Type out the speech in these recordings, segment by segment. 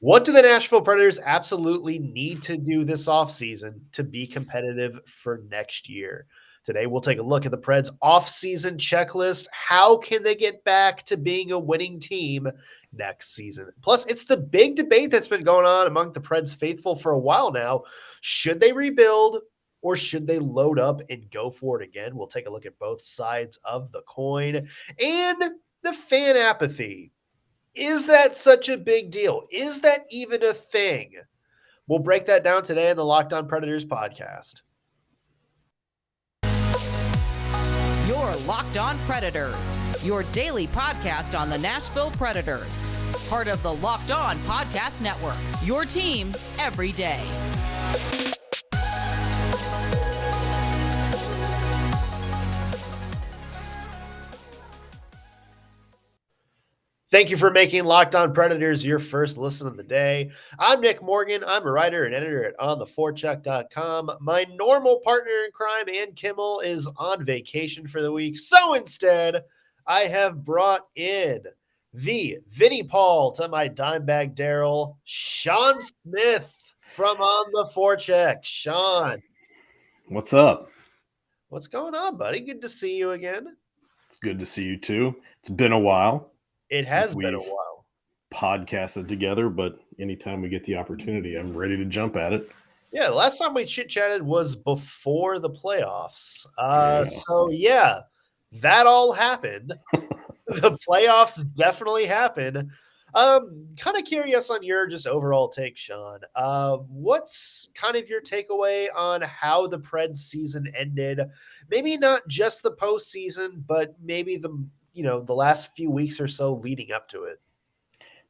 What do the Nashville Predators absolutely need to do this offseason to be competitive for next year? Today, we'll take a look at the Preds' offseason checklist. How can they get back to being a winning team next season? Plus, it's the big debate that's been going on among the Preds faithful for a while now. Should they rebuild or should they load up and go for it again? We'll take a look at both sides of the coin and the fan apathy. Is that such a big deal? Is that even a thing? We'll break that down today in the Locked On Predators podcast. Your Locked On Predators, your daily podcast on the Nashville Predators. Part of the Locked On Podcast Network, your team every day. Thank you for making Locked On Predators your first listen of the day. I'm Nick Morgan. I'm a writer and editor at OnTheForecheck.com. My normal partner in crime, Ann Kimmel, is on vacation for the week. So instead, I have brought in the Vinny Paul to my dime bag Daryl, Shaun Smith from OnTheForecheck. Shaun. What's up? What's going on, buddy? Good to see you again. It's good to see you too. It's been a while. It has been a while. Podcasted together, but anytime we get the opportunity, I'm ready to jump at it. Yeah, the last time we chit-chatted was before the playoffs. That all happened. The playoffs definitely happened. Kind of curious on your just overall take, Shaun. What's kind of your takeaway on how the Preds season ended? Maybe not just the postseason, but maybe the last few weeks or so leading up to it.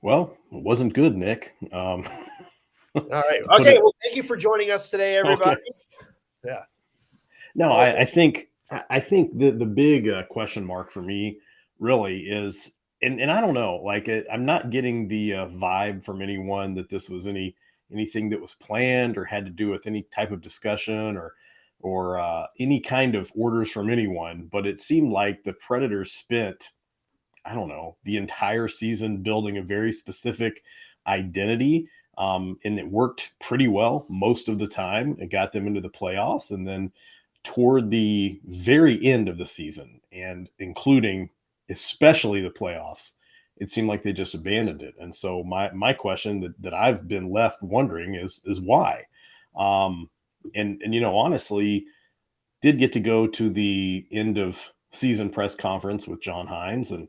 Well, it wasn't good, Nick. All right. Okay. Well, thank you for joining us today, everybody. Okay. Yeah. No, I think the big question mark for me really is, and I don't know, I'm not getting the vibe from anyone that this was anything that was planned or had to do with any type of discussion or any kind of orders from anyone, but it seemed like the Predators spent, I don't know, the entire season building a very specific identity, and it worked pretty well most of the time. It got them into the playoffs, and then toward the very end of the season, and including especially the playoffs, it seemed like they just abandoned it. And so my question that I've been left wondering is why? And honestly, did get to go to the end of season press conference with John Hines and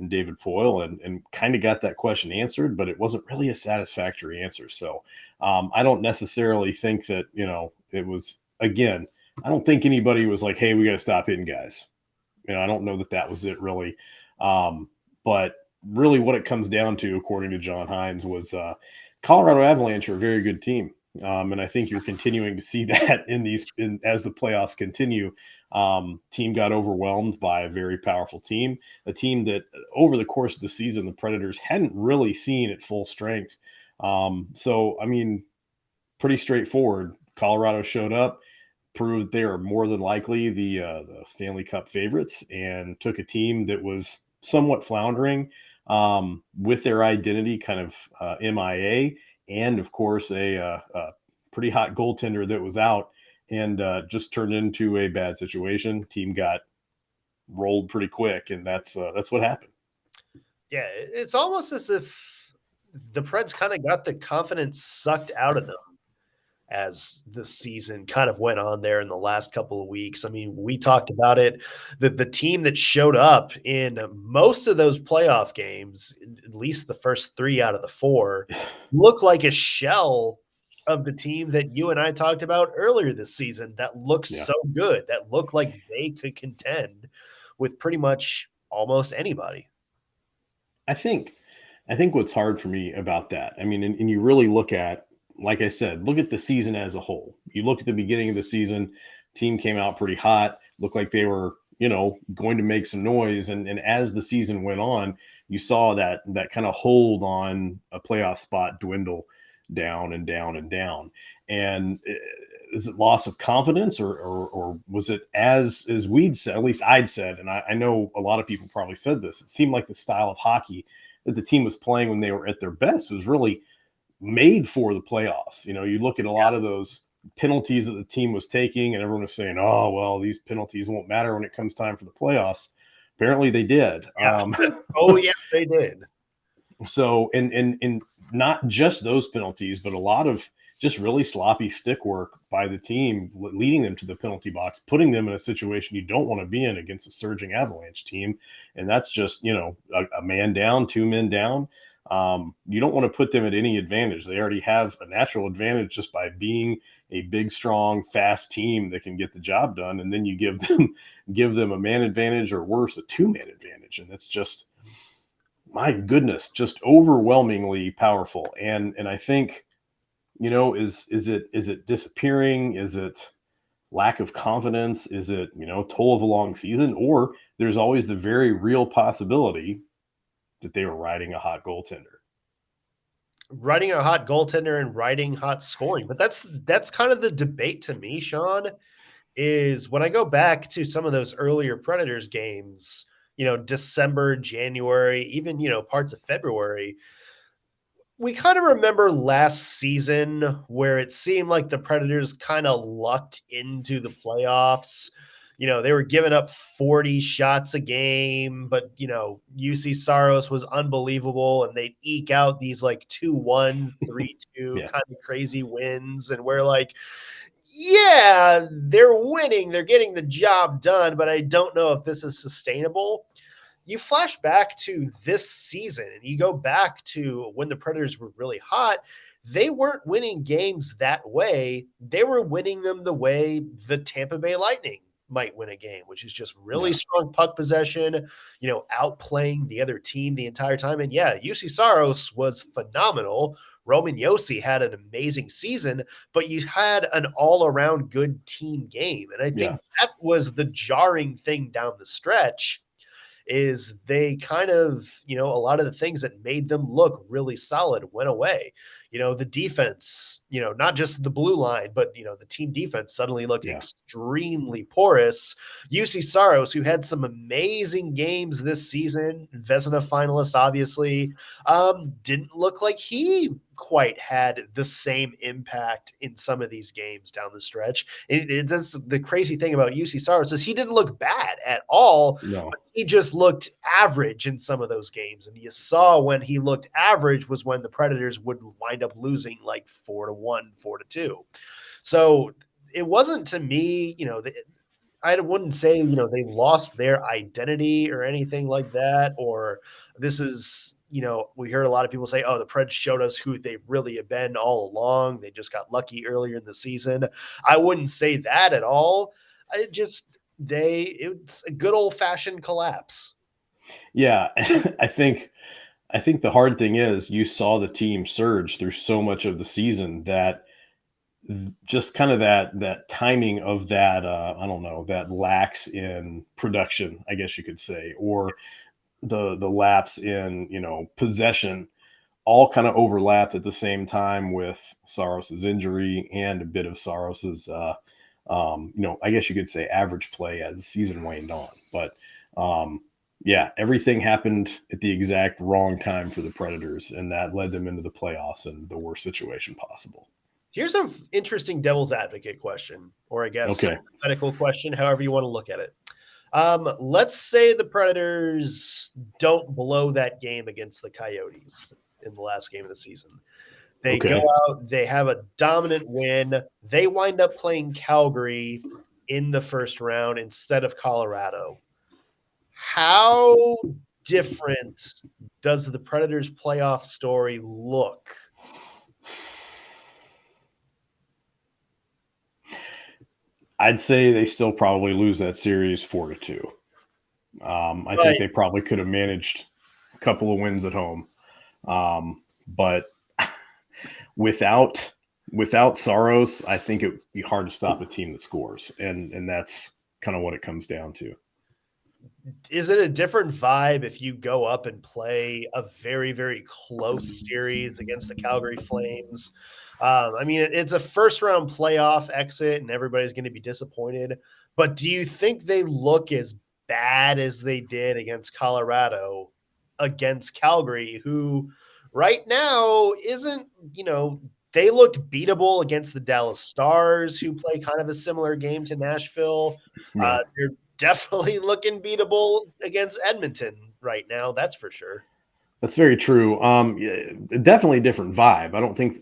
David Poile and kind of got that question answered, but it wasn't really a satisfactory answer. So I don't necessarily think that, it was, again, I don't think anybody was like, hey, we got to stop hitting guys. I don't know that was it really. But really what it comes down to, according to John Hines, was Colorado Avalanche are a very good team. And I think you're continuing to see that as the playoffs continue. Team got overwhelmed by a very powerful team, a team that over the course of the season, the Predators hadn't really seen at full strength. Pretty straightforward. Colorado showed up, proved they are more than likely the Stanley Cup favorites, and took a team that was somewhat floundering with their identity kind of MIA. And of course, a pretty hot goaltender that was out, and just turned into a bad situation. Team got rolled pretty quick, and that's what happened. Yeah, it's almost as if the Preds kind of got the confidence sucked out of them as the season kind of went on there in the last couple of weeks. I mean, we talked about it, the team that showed up in most of those playoff games, at least the first 3 out of the 4, looked like a shell of the team that you and I talked about earlier this season that looked so good, that looked like they could contend with pretty much almost anybody. I think what's hard for me about that, and you really look at, like I said, look at the season as a whole. You look at the beginning of the season, team came out pretty hot, looked like they were, going to make some noise. And as the season went on, you saw that kind of hold on a playoff spot dwindle down and down and down. And is it loss of confidence or was it as we'd said, at least I'd said, and I know a lot of people probably said this, it seemed like the style of hockey that the team was playing when they were at their best was really made for the playoffs. You know, you look at a lot of those penalties that the team was taking, and everyone was saying, "Oh, well, these penalties won't matter when it comes time for the playoffs." Apparently, they did. Yeah. Oh, yes, they did. So, and not just those penalties, but a lot of just really sloppy stick work by the team, leading them to the penalty box, putting them in a situation you don't want to be in against a surging Avalanche team. And that's just, you know, a man down, 2 men down. You don't want to put them at any advantage. They already have a natural advantage just by being a big, strong, fast team that can get the job done. And then you give them a man advantage, or worse, a 2-man advantage. And it's just, my goodness, just overwhelmingly powerful. And I think, you know, is it disappearing? Is it lack of confidence? Is it, you know, toll of a long season? Or there's always the very real possibility that they were riding a hot goaltender. Riding a hot goaltender and riding hot scoring. But that's kind of the debate to me, Shaun, is when I go back to some of those earlier Predators games, you know, December, January, even, you know, parts of February, we kind of remember last season where it seemed like the Predators kind of lucked into the playoffs. You know, they were giving up 40 shots a game, but, you know, UC Saros was unbelievable, and they'd eke out these like 2-1, 3-2 kind of crazy wins. And we're like, yeah, they're winning, they're getting the job done, but I don't know if this is sustainable. You flash back to this season and you go back to when the Predators were really hot. They weren't winning games that way. They were winning them the way the Tampa Bay Lightning might win a game, which is just really strong puck possession, you know, outplaying the other team the entire time. And yeah, UC Saros was phenomenal. Roman Josi had an amazing season, but you had an all-around good team game. And I think that was the jarring thing down the stretch, is they kind of, you know, a lot of the things that made them look really solid went away. You know, the defense, you know, not just the blue line, but, you know, the team defense suddenly looked extremely porous. UC Saros, who had some amazing games this season, Vezina finalist, obviously, didn't look like he quite had the same impact in some of these games down the stretch. That's the crazy thing about UC Saros, is he didn't look bad at all. No. He just looked average in some of those games. And you saw when he looked average was when the Predators would wind up losing like 4-1, 4-2. So it wasn't, to me, you know, I wouldn't say, you know, they lost their identity or anything like that, or this is, you know, we heard a lot of people say, oh, the Preds showed us who they really have been all along. They just got lucky earlier in the season. I wouldn't say that at all. It's a good old fashioned collapse. Yeah. I think the hard thing is you saw the team surge through so much of the season that just kind of that timing of that, I don't know, that lacks in production, I guess you could say, or the lapse in, you know, possession, all kind of overlapped at the same time with Saros's injury and a bit of Saros's, you know, I guess you could say average play as the season waned on. But yeah, everything happened at the exact wrong time for the Predators, and that led them into the playoffs in the worst situation possible. Here's an interesting devil's advocate question, or I guess hypothetical question, however you want to look at it. Let's say the Predators don't blow that game against the Coyotes in the last game of the season. They go out, they have a dominant win. They wind up playing Calgary in the first round instead of Colorado. How different does the Predators' playoff story look? I'd say they still probably lose that series 4-2. I think they probably could have managed a couple of wins at home. But without Saros, I think it would be hard to stop a team that scores. And that's kind of what it comes down to. Is it a different vibe if you go up and play a very, very close series against the Calgary Flames? I mean, it's a first-round playoff exit, and everybody's going to be disappointed. But do you think they look as bad as they did against Colorado, against Calgary, who right now isn't, they looked beatable against the Dallas Stars, who play kind of a similar game to Nashville. Yeah. They're definitely looking beatable against Edmonton right now. That's for sure. That's very true. Yeah, definitely a different vibe.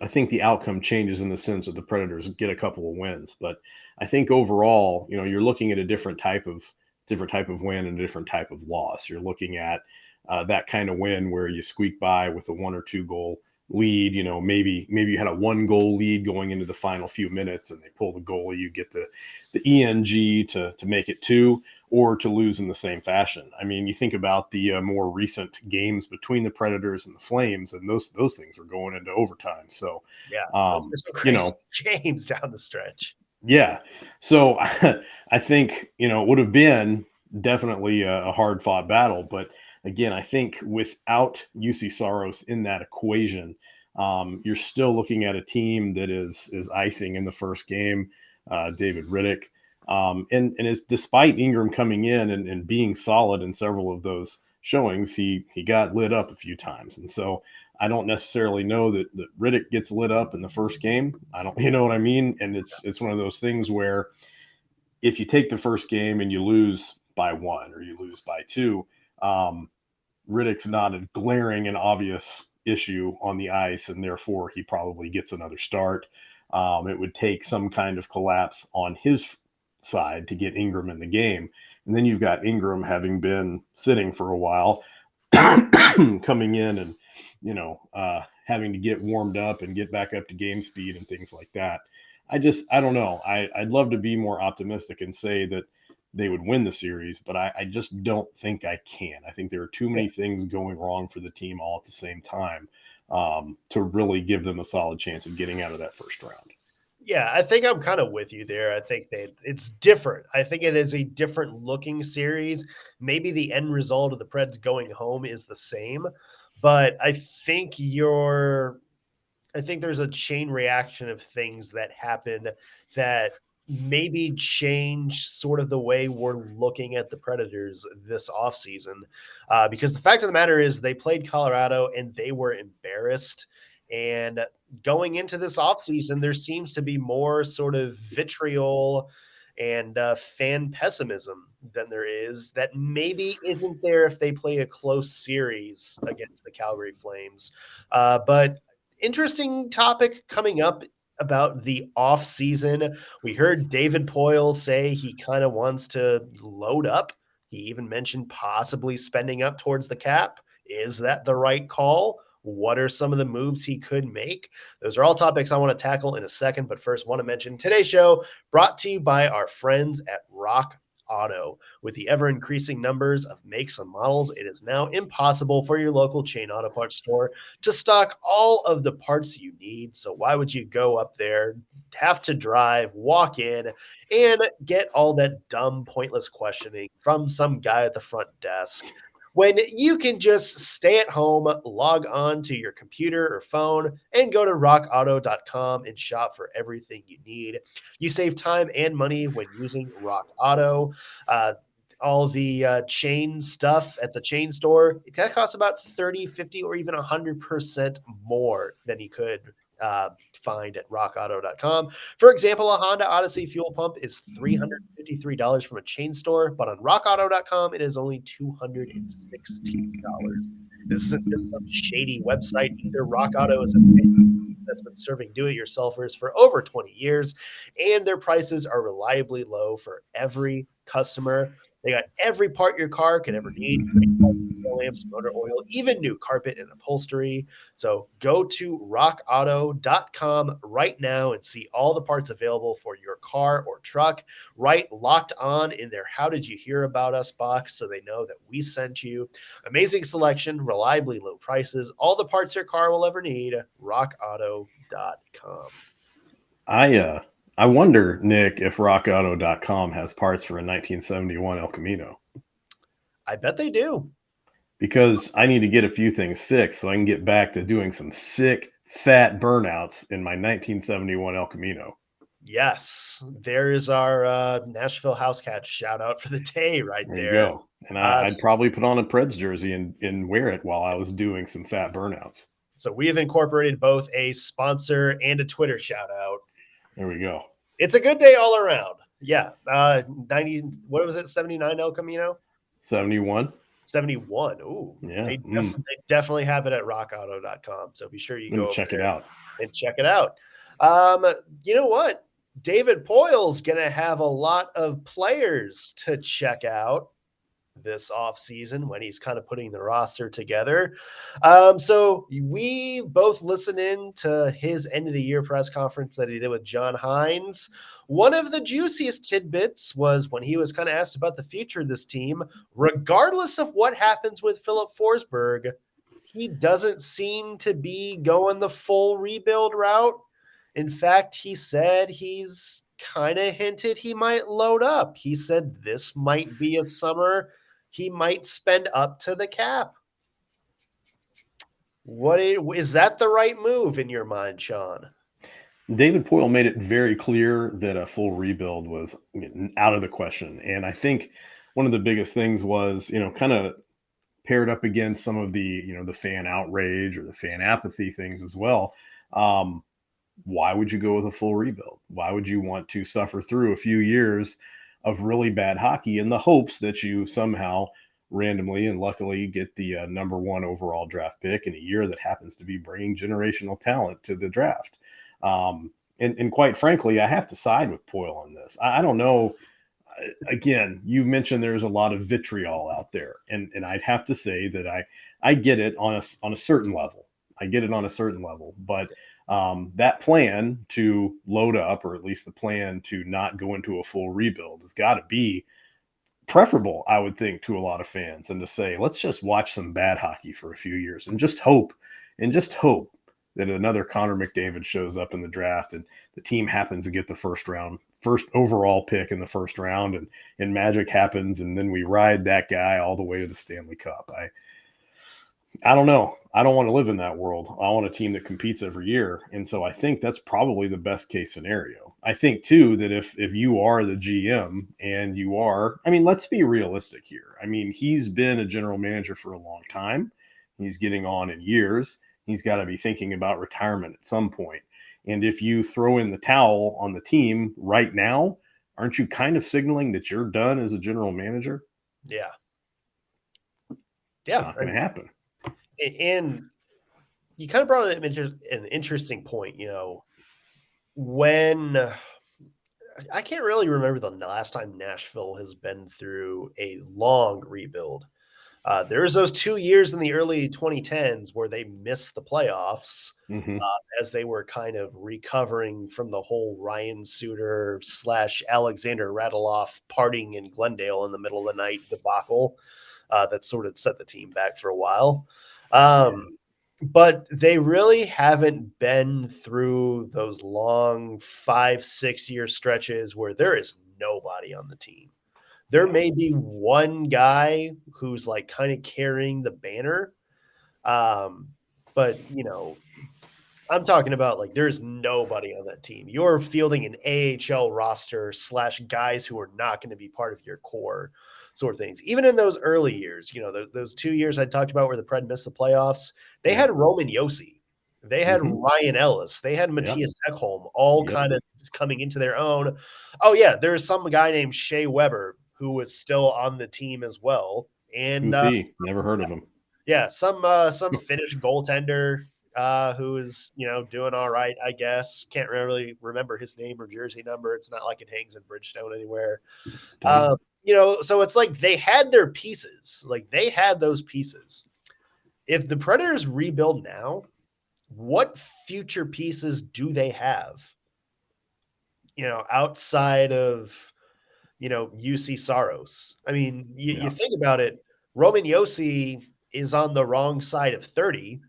I think the outcome changes in the sense that the Predators get a couple of wins, but I think overall, you're looking at a different type of win and a different type of loss. You're looking at that kind of win where you squeak by with a 1 or 2 goal lead. Maybe you had a 1 goal lead going into the final few minutes, and they pull the goalie. You get the ENG to make it 2, or to lose in the same fashion. I mean, you think about the more recent games between the Predators and the Flames, and those things were going into overtime. So, yeah, there's some crazy games down the stretch. Yeah. So I think, it would have been definitely a hard fought battle. But again, I think without UC Saros in that equation, you're still looking at a team that is icing in the first game, David Riddick. And is despite Ingram coming in and being solid in several of those showings, he got lit up a few times. And so I don't necessarily know that Riddick gets lit up in the first game. I don't, you know what I mean? And it's one of those things where if you take the first game and you lose by 1 or you lose by 2, Riddick's not a glaring and obvious issue on the ice, and therefore he probably gets another start. It would take some kind of collapse on his side to get Ingram in the game. And then you've got Ingram having been sitting for a while, coming in and, having to get warmed up and get back up to game speed and things like that. I don't know. I'd love to be more optimistic and say that they would win the series, but I just don't think I can. I think there are too many things going wrong for the team all at the same time to really give them a solid chance of getting out of that first round. Yeah, I think I'm kind of with you there. I think that it's different. I think it is a different looking series. Maybe the end result of the Preds going home is the same, but I think there's a chain reaction of things that happen that maybe change sort of the way we're looking at the Predators this offseason. Because the fact of the matter is they played Colorado and they were embarrassed. And going into this offseason, there seems to be more sort of vitriol and fan pessimism than there is that maybe isn't there if they play a close series against the Calgary Flames. But interesting topic coming up about the off season. We heard David Poile say he kind of wants to load up. He even mentioned possibly spending up towards the cap. Is that the right call? What are some of the moves he could make? Those are all topics I want to tackle in a second, but first want to mention today's show brought to you by our friends at Rock Auto. With the ever-increasing numbers of makes and models, it is now impossible for your local chain auto parts store to stock all of the parts you need. So why would you go up there, have to drive, walk in, and get all that dumb, pointless questioning from some guy at the front desk, when you can just stay at home, log on to your computer or phone, and go to rockauto.com and shop for everything you need? You save time and money when using Rock Auto. All the chain stuff at the chain store, that costs about 30, 50, or even 100% more than you could find at rockauto.com. For example, a Honda Odyssey fuel pump is $353 from a chain store, but on rockauto.com, it is only $216. This isn't just some shady website either. Rock Auto is a that's been serving do-it-yourselfers for over 20 years, and their prices are reliably low for every customer. They got every part your car could ever need: lamps, motor oil, even new carpet and upholstery. So go to rockauto.com right now and see all the parts available for your car or truck. Write Locked On in their How Did You Hear About Us box so they know that we sent you. Amazing selection, reliably low prices, all the parts your car will ever need. rockauto.com. I wonder, Nick, if rockauto.com has parts for a 1971 El Camino. I bet they do. Because I need to get a few things fixed so I can get back to doing some sick, fat burnouts in my 1971 El Camino. Yes, there is our Nashville House Cat shout out for the day right there. There you go. And I'd probably put on a Preds jersey and wear it while I was doing some fat burnouts. So we have incorporated both a sponsor and a Twitter shout out. There we go. It's a good day all around. Yeah. 90, what was it? 79 El Camino? 71. 71. Ooh. Yeah. They definitely have it at rockauto.com. So be sure you go check it out. And check it out. You know what? David Poile's going to have a lot of players to check out this offseason when he's kind of putting the roster together. So we both listened in to his end of the year press conference that he did with John Hines. One of the juiciest tidbits was when he was kind of asked about the future of this team, regardless of what happens with Filip Forsberg, he doesn't seem to be going the full rebuild route. In fact, he said he's kind of hinted he might load up. He said this might be a summer he might spend up to the cap. What is that the right move in your mind, Shaun? David Poile made it very clear that a full rebuild was out of the question. And I think one of the biggest things was, kind of paired up against some of the, the fan outrage or the fan apathy things as well. Why would you go with a full rebuild? Why would you want to suffer through a few years of really bad hockey in the hopes that you somehow randomly and luckily get the number 1 overall draft pick in a year that happens to be bringing generational talent to the draft? And quite frankly, I have to side with Poile on this. I don't know. Again, you mentioned there's a lot of vitriol out there, and I'd have to say that I get it on a certain level. I get it on a certain level, but that plan to load up, or at least the plan to not go into a full rebuild, has got to be preferable, I would think, to a lot of fans, and to say, let's just watch some bad hockey for a few years and just hope that another Connor McDavid shows up in the draft and the team happens to get the first overall pick in the first round, and magic happens, and then we ride that guy all the way to the Stanley Cup. I don't know. I don't want to live in that world. I want a team that competes every year. And so I think that's probably the best case scenario. I think too, that if you are the GM and you are, let's be realistic here. He's been a general manager for a long time. He's getting on in years. He's got to be thinking about retirement at some point. And if you throw in the towel on the team right now, aren't you kind of signaling that you're done as a general manager? Yeah. It's not going to happen. And you kind of brought an interesting point, when I can't really remember the last time Nashville has been through a long rebuild. There was those 2 years in the early 2010s where they missed the playoffs as they were kind of recovering from the whole Ryan Suter / Alexander Radulov partying in Glendale in the middle of the night debacle that sort of set the team back for a while. But they really haven't been through those long 5-6 year stretches where there is nobody on the team. There may be one guy who's like kind of carrying the banner. But I'm talking about like there's nobody on that team. You're fielding an AHL roster / guys who are not going to be part of your core sort of things. Even in those early years, those 2 years I talked about where the Preds missed the playoffs, they had Roman Josi. They had Ryan Ellis. They had Matthias Ekholm all kind of coming into their own. Oh, yeah, there's some guy named Shea Weber who was still on the team as well. And who's he? Never heard of him. Yeah, some Finnish goaltender who is, doing all right, I guess. Can't really remember his name or jersey number. It's not like it hangs in Bridgestone anywhere. So it's like they had their pieces. Like they had those pieces. If the Predators rebuild now, what future pieces do they have? Outside of, UC Saros. You think about it, Roman Josi is on the wrong side of 30.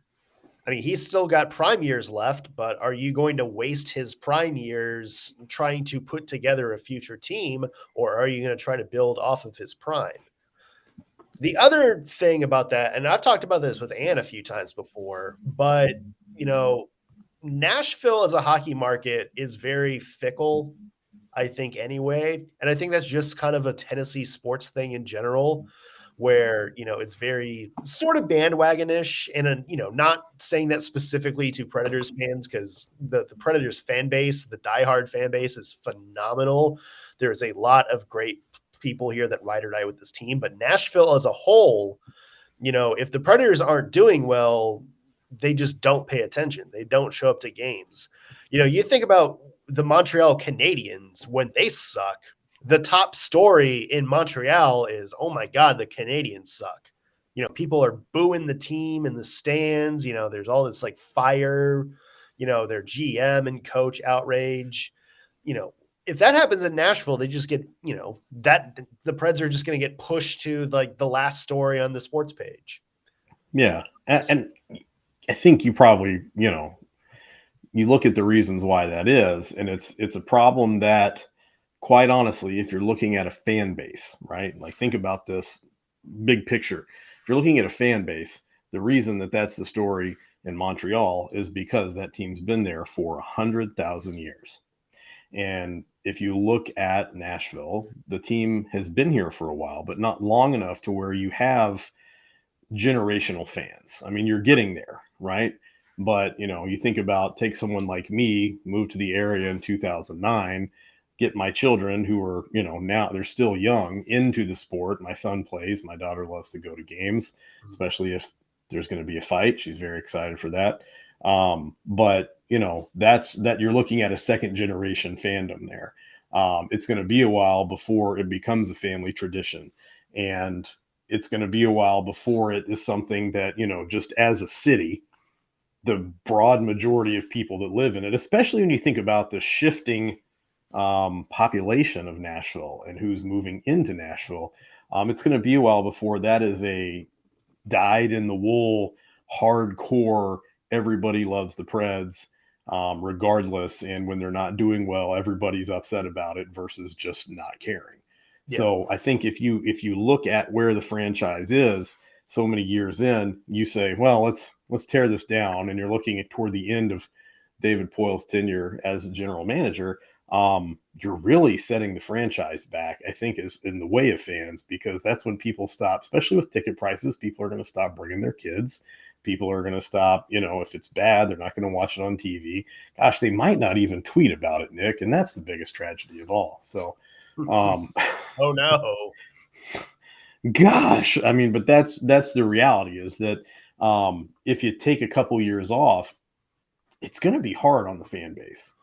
He's still got prime years left, but are you going to waste his prime years trying to put together a future team, or are you going to try to build off of his prime? The other thing about that, and I've talked about this with Ann a few times before, but, Nashville as a hockey market is very fickle, I think, anyway. And I think that's just kind of a Tennessee sports thing in general, where, it's very sort of bandwagonish, and, not saying that specifically to Predators fans, because the Predators fan base, the diehard fan base, is phenomenal. There's a lot of great people here that ride or die with this team, but Nashville as a whole, if the Predators aren't doing well, they just don't pay attention. They don't show up to games. You think about the Montreal Canadiens when they suck. The top story in Montreal is, oh my God, the Canadiens suck. People are booing the team in the stands. There's all this like fire, their GM and coach outrage. If that happens in Nashville, they just get, that the Preds are just going to get pushed to like the last story on the sports page. Yeah. And I think you probably, you look at the reasons why that is, and it's a problem that, quite honestly, if you're looking at a fan base, right? Like, think about this big picture. If you're looking at a fan base, the reason that that's the story in Montreal is because that team's been there for 100,000 years. And if you look at Nashville, the team has been here for a while, but not long enough to where you have generational fans. I mean, you're getting there, right? But, you think about, take someone like me, move to the area in 2009, get my children who are, now they're still young, into the sport. My son plays. My daughter loves to go to games, especially if there's going to be a fight. She's very excited for that. But, that's that you're looking at a second generation fandom there. It's going to be a while before it becomes a family tradition. And it's going to be a while before it is something that, just as a city, the broad majority of people that live in it, especially when you think about the shifting population of Nashville and who's moving into Nashville, it's going to be a while before that is a dyed in the wool, hardcore, everybody loves the Preds, regardless. And when they're not doing well, everybody's upset about it versus just not caring. Yeah. So I think if you look at where the franchise is so many years in, you say, well, let's tear this down. And you're looking at toward the end of David Poile's tenure as a general manager. You're really setting the franchise back, I think, is in the way of fans, because that's when people stop, especially with ticket prices. People are going to stop bringing their kids. People are going to stop, if it's bad, they're not going to watch it on TV. Gosh, they might not even tweet about it, Nick. And that's the biggest tragedy of all. So, oh no. Gosh, I mean, but that's the reality, is that if you take a couple years off, it's going to be hard on the fan base.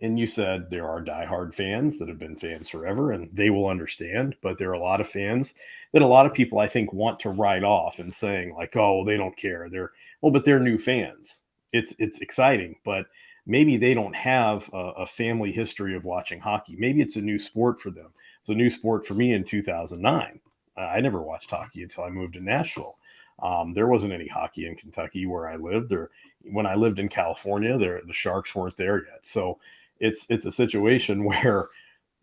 And you said there are diehard fans that have been fans forever, and they will understand. But there are a lot of fans that a lot of people, I think, want to write off and saying like, oh, they don't care. But they're new fans. It's exciting, but maybe they don't have a family history of watching hockey. Maybe it's a new sport for them. It's a new sport for me in 2009. I never watched hockey until I moved to Nashville. There wasn't any hockey in Kentucky where I lived, or when I lived in California, the Sharks weren't there yet. So it's a situation where,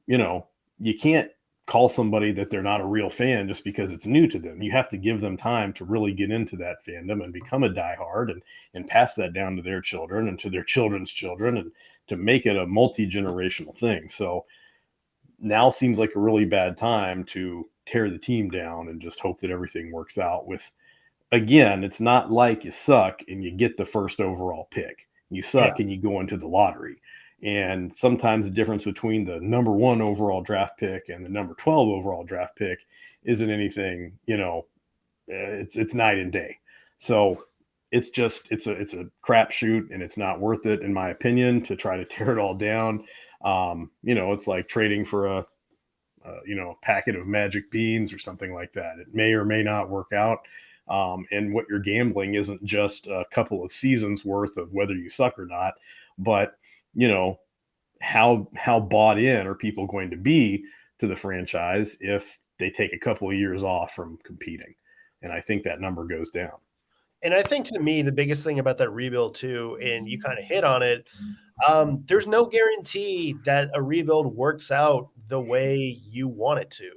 you can't call somebody that they're not a real fan just because it's new to them. You have to give them time to really get into that fandom and become a diehard and pass that down to their children and to their children's children, and to make it a multi-generational thing. So now seems like a really bad time to tear the team down and just hope that everything works out with, again, it's not like you suck and you get the first overall pick. You suck and you go into the lottery. And sometimes the difference between the number 1 overall draft pick and the number 12 overall draft pick isn't anything, it's night and day. So it's a crapshoot, and it's not worth it, in my opinion, to try to tear it all down. It's like trading for a packet of magic beans or something like that. It may or may not work out. And what you're gambling isn't just a couple of seasons worth of whether you suck or not, but how bought in are people going to be to the franchise if they take a couple of years off from competing? And I think that number goes down. And I think, to me, the biggest thing about that rebuild too, and you kind of hit on it, there's no guarantee that a rebuild works out the way you want it to.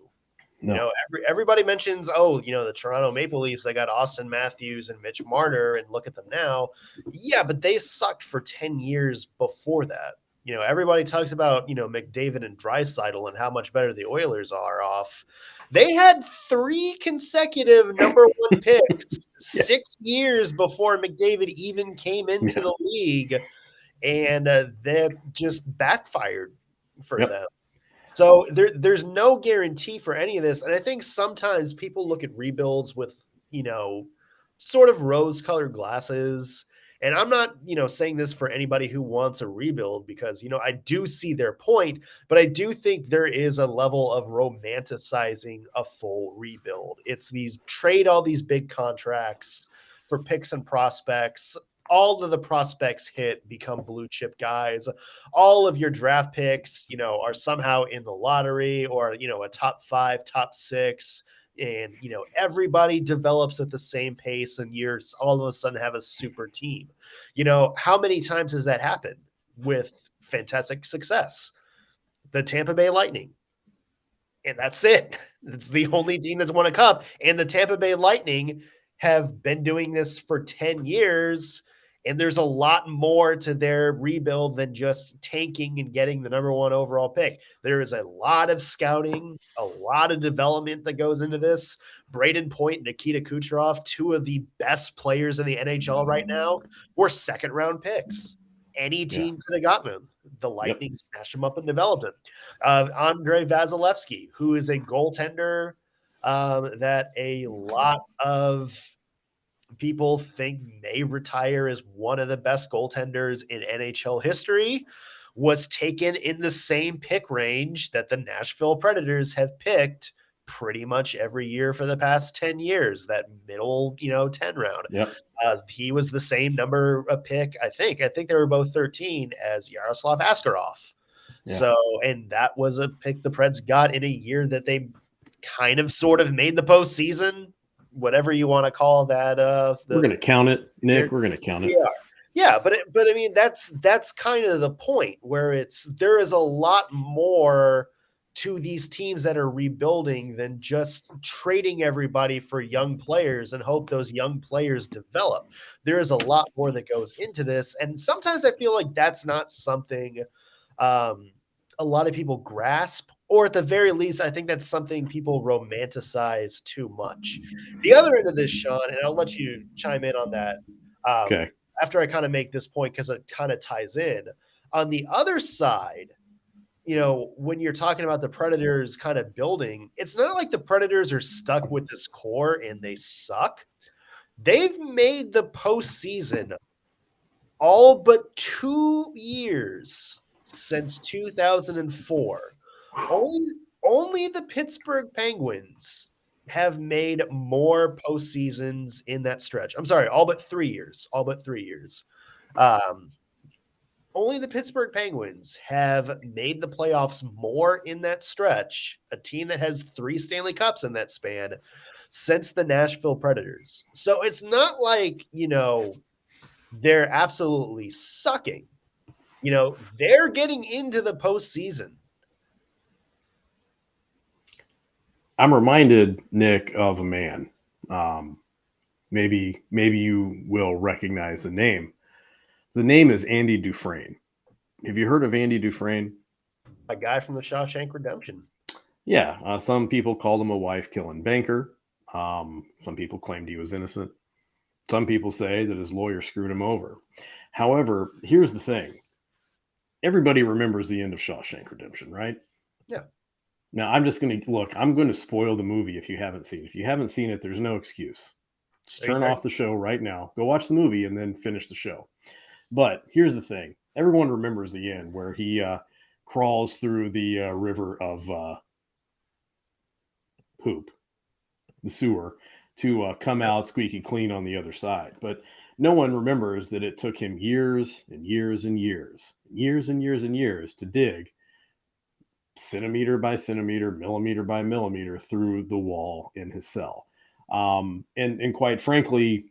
No. Everybody mentions, the Toronto Maple Leafs, they got Austin Matthews and Mitch Marner, and look at them now. Yeah, but they sucked for 10 years before that. Everybody talks about, McDavid and Draisaitl and how much better the Oilers are off. They had 3 consecutive number 1 picks 6 years before McDavid even came into the league, and that just backfired for them. So there's no guarantee for any of this. And I think sometimes people look at rebuilds with, sort of rose-colored glasses. And I'm not, saying this for anybody who wants a rebuild because, I do see their point, but I do think there is a level of romanticizing a full rebuild. It's trade all these big contracts for picks and prospects. All of the prospects become blue chip guys. All of your draft picks, are somehow in the lottery or, a top 5, top 6. And, everybody develops at the same pace and you're all of a sudden have a super team. How many times has that happened with fantastic success? The Tampa Bay Lightning. And that's it. It's the only team that's won a cup. And the Tampa Bay Lightning have been doing this for 10 years. And there's a lot more to their rebuild than just tanking and getting the number 1 overall pick. There is a lot of scouting, a lot of development that goes into this. Braden Point and Nikita Kucherov, 2 of the best players in the NHL right now, were second-round picks. Any team could have gotten them. The Lightning snatched them up and developed them. Andrei Vasilevsky, who is a goaltender that a lot of people think may retire as one of the best goaltenders in NHL history, was taken in the same pick range that the Nashville Predators have picked pretty much every year for the past 10 years, that middle, 10 round. He was the same number of pick. I think they were both 13 as Yaroslav Askarov. So, and that was a pick the Preds got in a year that they kind of sort of made the postseason. Whatever you want to call that. We're going to count it, Nick. We're going to count it. Yeah. But I mean, that's kind of the point where there is a lot more to these teams that are rebuilding than just trading everybody for young players and hope those young players develop. There is a lot more that goes into this. And sometimes I feel like that's not something a lot of people grasp. Or at the very least, I think that's something people romanticize too much. The other end of this, Shaun, and I'll let you chime in on that after I kind of make this point because it kind of ties in. On the other side, when you're talking about the Predators kind of building, it's not like the Predators are stuck with this core and they suck. They've made the postseason all but 2 years since 2004. Only the Pittsburgh Penguins have made more postseasons in that stretch. I'm sorry, all but 3 years. Only the Pittsburgh Penguins have made the playoffs more in that stretch, a team that has 3 Stanley Cups in that span, since the Nashville Predators. So it's not like, they're absolutely sucking. They're getting into the postseason. I'm reminded, Nick, of a man. Maybe you will recognize the name. The name is Andy Dufresne. Have you heard of Andy Dufresne? A guy from the Shawshank Redemption. Yeah. Some people called him a wife-killing banker. Some people claimed he was innocent. Some people say that his lawyer screwed him over. However, here's the thing. Everybody remembers the end of Shawshank Redemption, right? Yeah. Now, I'm going to spoil the movie if you haven't seen it. If you haven't seen it, there's no excuse. Just turn off the show right now. Go watch the movie and then finish the show. But here's the thing. Everyone remembers the end where he crawls through the river of poop, the sewer, to come out squeaky clean on the other side. But no one remembers that it took him years and years and years to dig centimeter by centimeter, millimeter by millimeter through the wall in his cell. And quite frankly,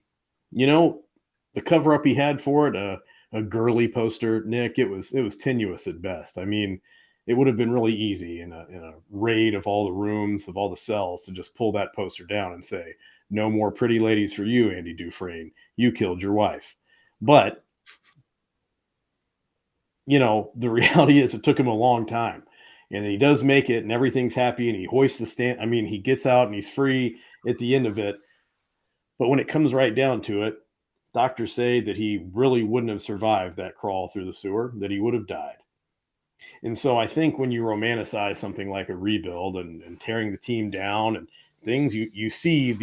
the cover up he had for it, a girly poster, Nick, it was tenuous at best. I mean, it would have been really easy in a raid of all the rooms, of all the cells, to just pull that poster down and say, no more pretty ladies for you, Andy Dufresne. You killed your wife. But the reality is it took him a long time. And he does make it, and everything's happy, and he hoists the stand. I mean, he gets out and he's free at the end of it. But when it comes right down to it, doctors say that he really wouldn't have survived that crawl through the sewer, that he would have died. And so I think when you romanticize something like a rebuild and tearing the team down and things, you see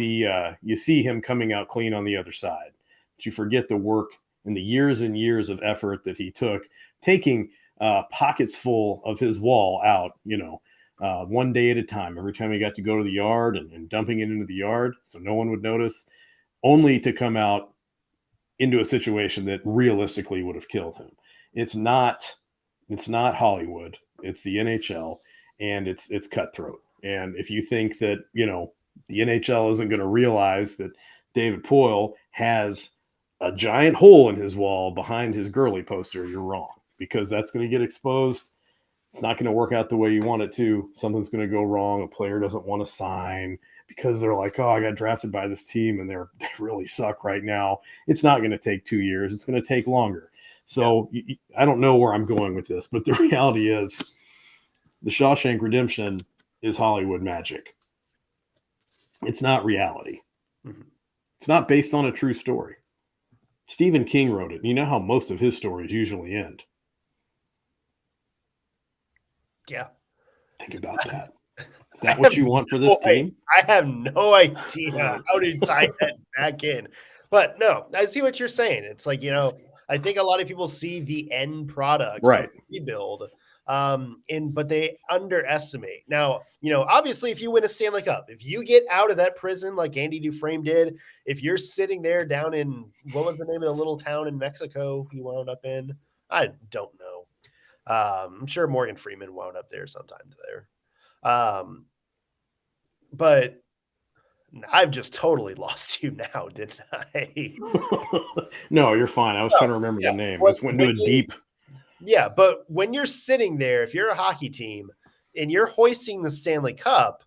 you see him coming out clean on the other side. But you forget the work and the years and years of effort that he took, taking pockets full of his wall out, one day at a time. Every time he got to go to the yard and dumping it into the yard so no one would notice, only to come out into a situation that realistically would have killed him. It's not Hollywood. It's the NHL, and it's cutthroat. And if you think that, the NHL isn't going to realize that David Poile has a giant hole in his wall behind his girly poster, you're wrong, because that's going to get exposed. It's not going to work out the way you want it to. Something's going to go wrong. A player doesn't want to sign because they're like, oh, I got drafted by this team and they really suck right now. It's not going to take 2 years. It's going to take longer. So I don't know where I'm going with this, but the reality is the Shawshank Redemption is Hollywood magic. It's not reality. Mm-hmm. It's not based on a true story. Stephen King wrote it. You know how most of his stories usually end. Yeah. Think about that. Is that what you want for this team? I have no idea how to tie that back in. But no, I see what you're saying. It's like, I think a lot of people see the end product right. of rebuild, but they underestimate. Now, obviously, if you win a Stanley Cup, if you get out of that prison like Andy Dufresne did, if you're sitting there down in, what was the name of the little town in Mexico he wound up in? I don't know. I'm sure Morgan Freeman wound up there sometime there. But I've just totally lost you now, didn't I? No, you're fine. I was trying to remember the name. I just went into a deep. Yeah, but when you're sitting there, if you're a hockey team and you're hoisting the Stanley Cup,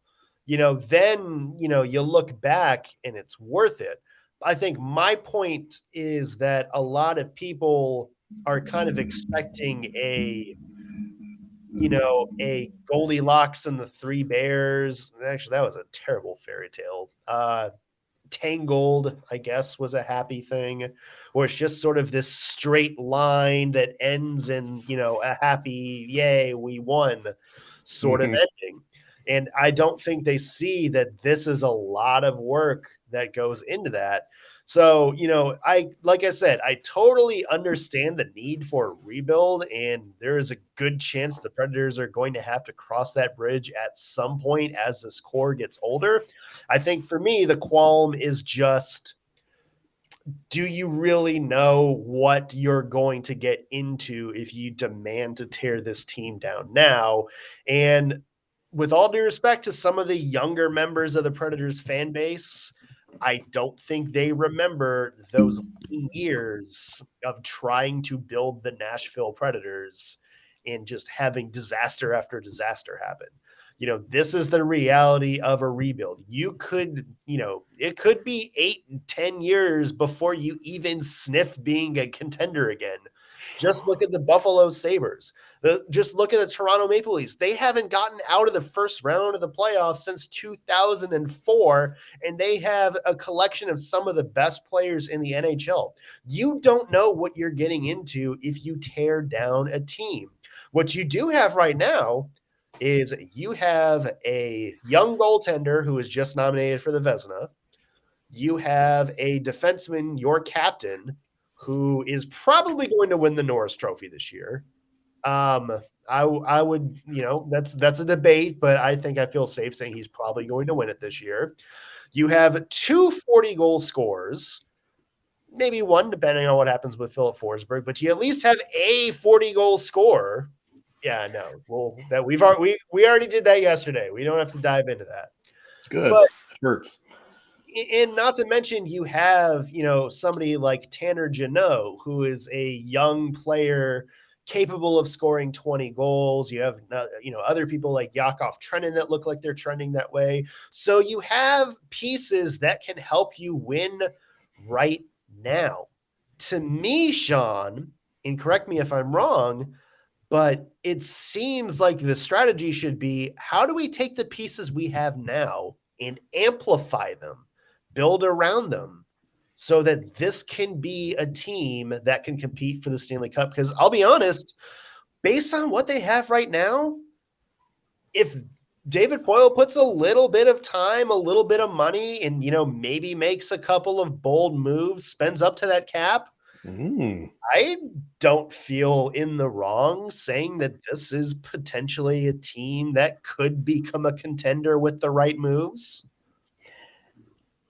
then, you look back and it's worth it. I think my point is that a lot of people are kind of expecting a Goldilocks and the Three Bears. Actually, that was a terrible fairy tale. Tangled, I guess, was a happy thing, where it's just sort of this straight line that ends in, a happy, yay, we won sort of ending. And I don't think they see that this is a lot of work that goes into that. So, like I said, I totally understand the need for a rebuild, and there is a good chance the Predators are going to have to cross that bridge at some point as this core gets older. I think for me, the qualm is just, do you really know what you're going to get into if you demand to tear this team down now? And with all due respect to some of the younger members of the Predators fan base, I don't think they remember those years of trying to build the Nashville Predators and just having disaster after disaster happen. This is the reality of a rebuild. You could, it could be 8 and 10 years before you even sniff being a contender again. Just look at the Buffalo Sabres. Just look at the Toronto Maple Leafs. They haven't gotten out of the first round of the playoffs since 2004, and they have a collection of some of the best players in the NHL. You don't know what you're getting into if you tear down a team. What you do have right now is you have a young goaltender who is just nominated for the Vezina. You have a defenseman, your captain, who is probably going to win the Norris Trophy this year. I would, that's a debate, but I think I feel safe saying he's probably going to win it this year. You have 2 40-goal scorers, maybe one, depending on what happens with Filip Forsberg, but you at least have a 40-goal scorer. Yeah, no, well, that we already did that yesterday. We don't have to dive into that. Good. But it hurts. And not to mention, you have, somebody like Tanner Jeannot, who is a young player capable of scoring 20 goals. You have, other people like Yakov Trenin that look like they're trending that way. So you have pieces that can help you win right now. To me, Shaun, and correct me if I'm wrong, but it seems like the strategy should be, how do we take the pieces we have now and amplify them, build around them, so that this can be a team that can compete for the Stanley Cup? Because I'll be honest, based on what they have right now, if David Poile puts a little bit of time, a little bit of money, and, maybe makes a couple of bold moves, spends up to that cap, I don't feel in the wrong saying that this is potentially a team that could become a contender with the right moves.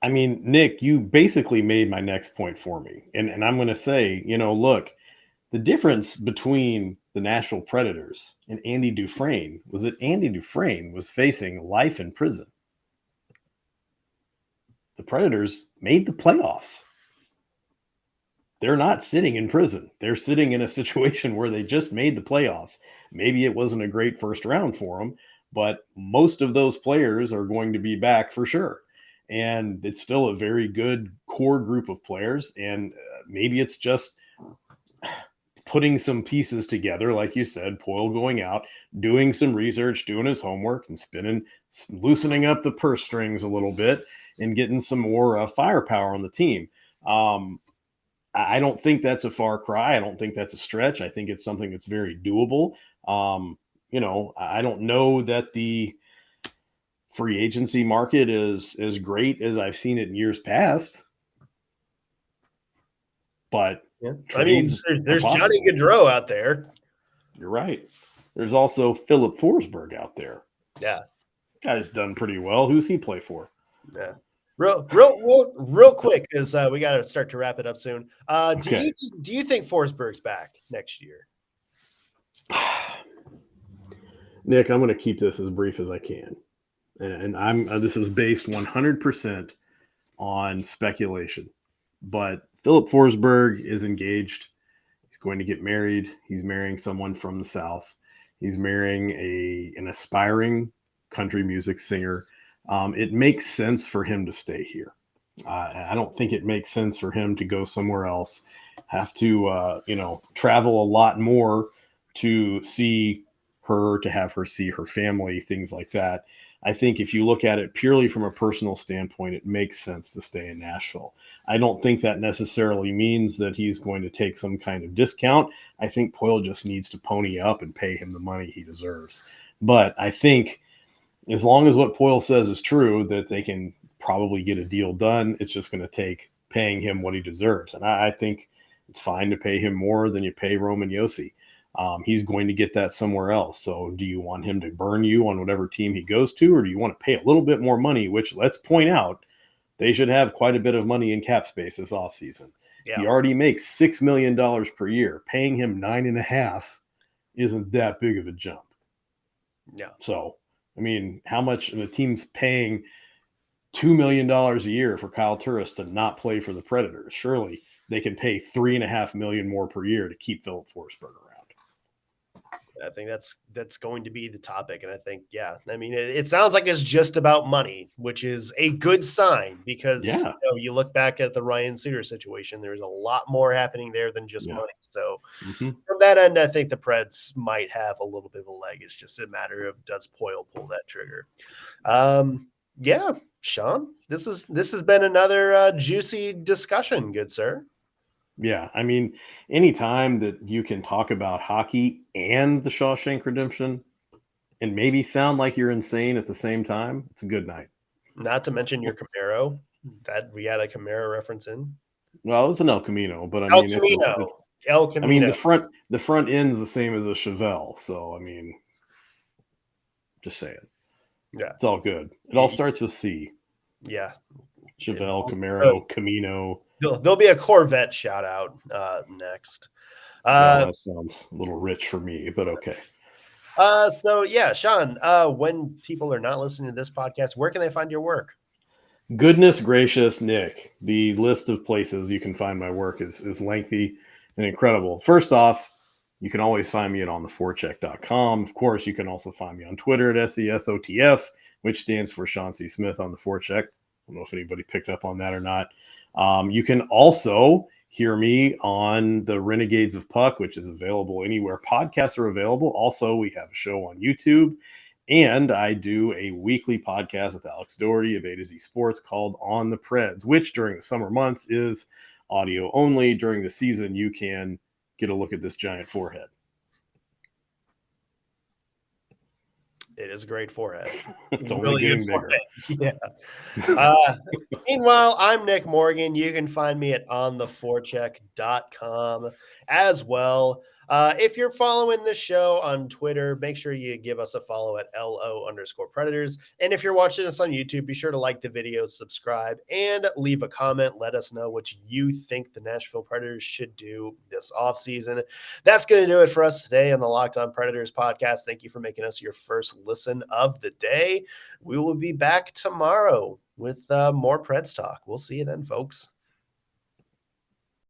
I mean, Nick, you basically made my next point for me. And I'm going to say, look, the difference between the Nashville Predators and Andy Dufresne was that Andy Dufresne was facing life in prison. The Predators made the playoffs. They're not sitting in prison. They're sitting in a situation where they just made the playoffs. Maybe it wasn't a great first round for them, but most of those players are going to be back for sure. And it's still a very good core group of players. And maybe it's just putting some pieces together, like you said, Poile going out, doing some research, doing his homework, and loosening up the purse strings a little bit and getting some more firepower on the team. I don't think that's a far cry. I don't think that's a stretch. I think it's something that's very doable. I don't know that the free agency market is as great as I've seen it in years past, but there's Johnny Gaudreau out there. You're right. There's also Filip Forsberg out there. Yeah. Guy's done pretty well. Who's he play for? Yeah. Real quick, because we got to start to wrap it up soon. Do you think Forsberg's back next year? Nick, I'm going to keep this as brief as I can, and this is based 100% on speculation. But Filip Forsberg is engaged. He's going to get married. He's marrying someone from the South. He's marrying an aspiring country music singer. It makes sense for him to stay here. I don't think it makes sense for him to go somewhere else, have to, travel a lot more to see her, to have her see her family, things like that. I think if you look at it purely from a personal standpoint, it makes sense to stay in Nashville. I don't think that necessarily means that he's going to take some kind of discount. I think Poile just needs to pony up and pay him the money he deserves. But I think as long as what Poile says is true, that they can probably get a deal done, it's just going to take paying him what he deserves. And I think it's fine to pay him more than you pay Roman Josi. He's going to get that somewhere else. So do you want him to burn you on whatever team he goes to, or do you want to pay a little bit more money, which, let's point out, they should have quite a bit of money in cap space this offseason. Yeah. He already makes $6 million per year. Paying him $9.5 million isn't that big of a jump. Yeah. So, I mean, how much the team's paying $2 million a year for Kyle Turris to not play for the Predators? Surely they can pay $3.5 million more per year to keep Filip Forsberg around. I think that's going to be the topic. And I think, it sounds like it's just about money, which is a good sign because you look back at the Ryan Suter situation, there's a lot more happening there than just money. So from that end, I think the Preds might have a little bit of a leg. It's just a matter of, does Poile pull that trigger? Shaun, this has been another juicy discussion, good sir. Yeah, I mean, anytime that you can talk about hockey and the Shawshank Redemption and maybe sound like you're insane at the same time, it's a good night. Not to mention your Camaro, that we had a Camaro reference in. Well, it was an El Camino, but El Camino. I mean, the front end's the same as a Chevelle, so I mean, just saying. Yeah, it's all good. It all starts with C. Yeah, Chevelle, Camaro, Camino. There'll be a Corvette shout out next. That sounds a little rich for me, but okay. Shaun, when people are not listening to this podcast, where can they find your work? Goodness gracious, Nick. The list of places you can find my work is lengthy and incredible. First off, you can always find me at OnTheForecheck.com. Of course, you can also find me on Twitter at SESOTF, which stands for Shaun C. Smith on the Forecheck. I don't know if anybody picked up on that or not. You can also hear me on the Renegades of Puck, which is available anywhere podcasts are available. Also, we have a show on YouTube, and I do a weekly podcast with Alex Doherty of A to Z Sports called On the Preds, which during the summer months is audio only. During the season, you can get a look at this giant forehead. It is a great forehead. It's only getting bigger. Yeah. Meanwhile, I'm Nick Morgan. You can find me at OnTheForecheck.com as well. If you're following this show on Twitter, make sure you give us a follow at LO_Predators. And if you're watching us on YouTube, be sure to like the video, subscribe, and leave a comment. Let us know what you think the Nashville Predators should do this offseason. That's going to do it for us today on the Locked On Predators podcast. Thank you for making us your first listen of the day. We will be back tomorrow with more Preds talk. We'll see you then, folks.